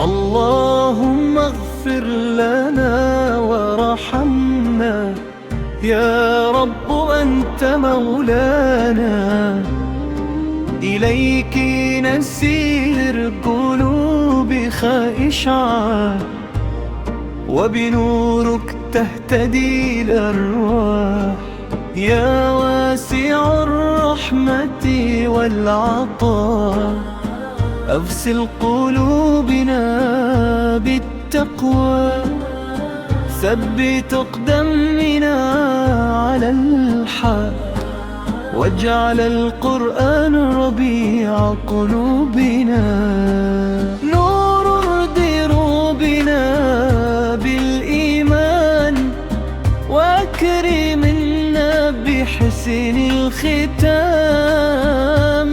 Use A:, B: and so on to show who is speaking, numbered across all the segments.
A: اللهم اغفر لنا وارحمنا يا رب أنت مولانا. إليك نسير قلوب خائشعة، وبنورك تهتدي الأرواح. يا واسع الرحمة والعطاء، أغسل قلوبنا بالتقوى. ثبت أقدامنا على الحق، واجعل القرآن ربيع قلوبنا. نور دروبنا بالإيمان، وأكرمنا بحسن الختام.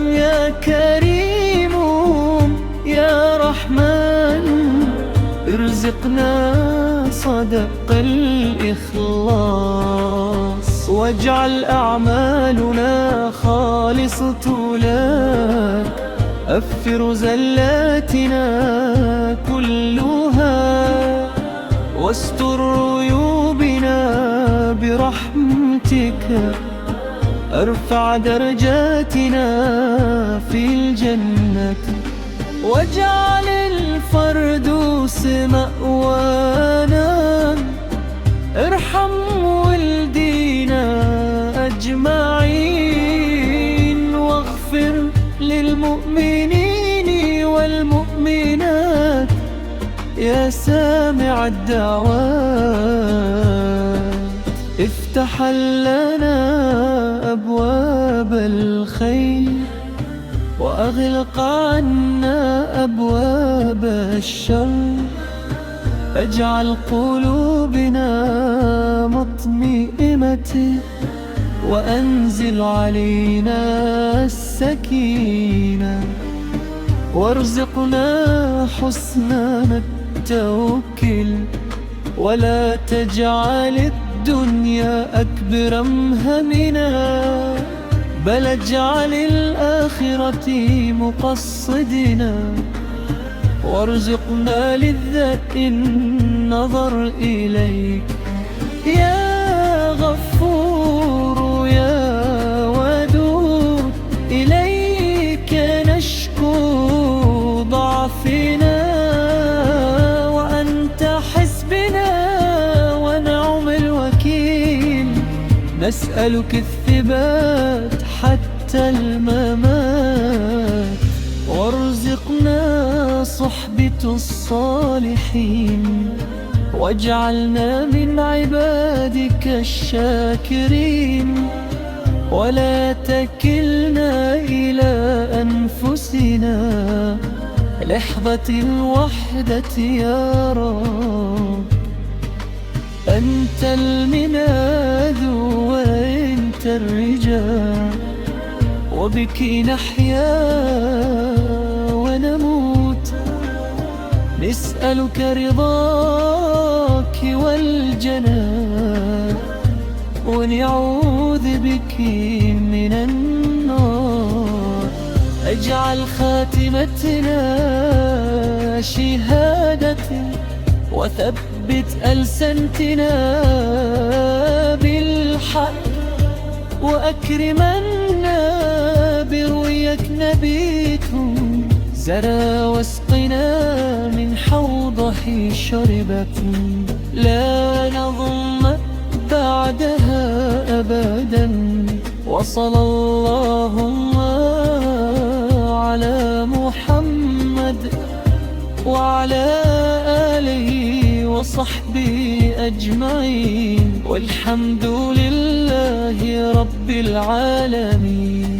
A: يا كريم يا رحمن، ارزقنا صدق الإخلاص، واجعل أعمالنا خالصة لك. أغفر زلاتنا كلها، واستر عيوبنا برحمتك. ارفع درجاتنا في الجنة، واجعل الفردوس مأوانا. ارحم والدينا أجمعين، واغفر للمؤمنين والمؤمنات يا سامع الدعوات. افتح لنا أبواب الخير، وأغلق عنا أبواب الشر. اجعل قلوبنا مطمئنة، وأنزل علينا السكينة. وارزقنا حسن التوكل، ولا تجعل الدنيا أكبر همنا، بل اجعل الآخرة مقصدنا. وارزقنا لذة النظر إليك يا غفور يا ودود. إليك نشكو ضعفنا، وأنت حسبنا ونعم الوكيل. نسألك الثبات حتى الممات، وارزقنا صحبة الصالحين. واجعلنا من عبادك الشاكرين، ولا تكلنا إلى أنفسنا لحظة الوحدة يا رب. أنت المناد وأنت الرجاء، وبك نحيا ونموت. نسألك رضاك والجنة، ونعوذ بك من النار. اجعل خاتمتنا شهادة، وثبت ألسنتنا بالحق. وأكرمنا برؤيك نبيت زرى، واسقنا من حوضه شربة. لا نظن بعدها أبدا. وصلى اللهم على محمد وعلى آله وصحبه أجمعين، والحمد لله رب العالمين.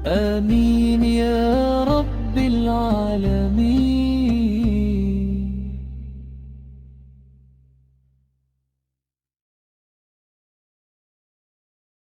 A: آمين يا رب العالمين.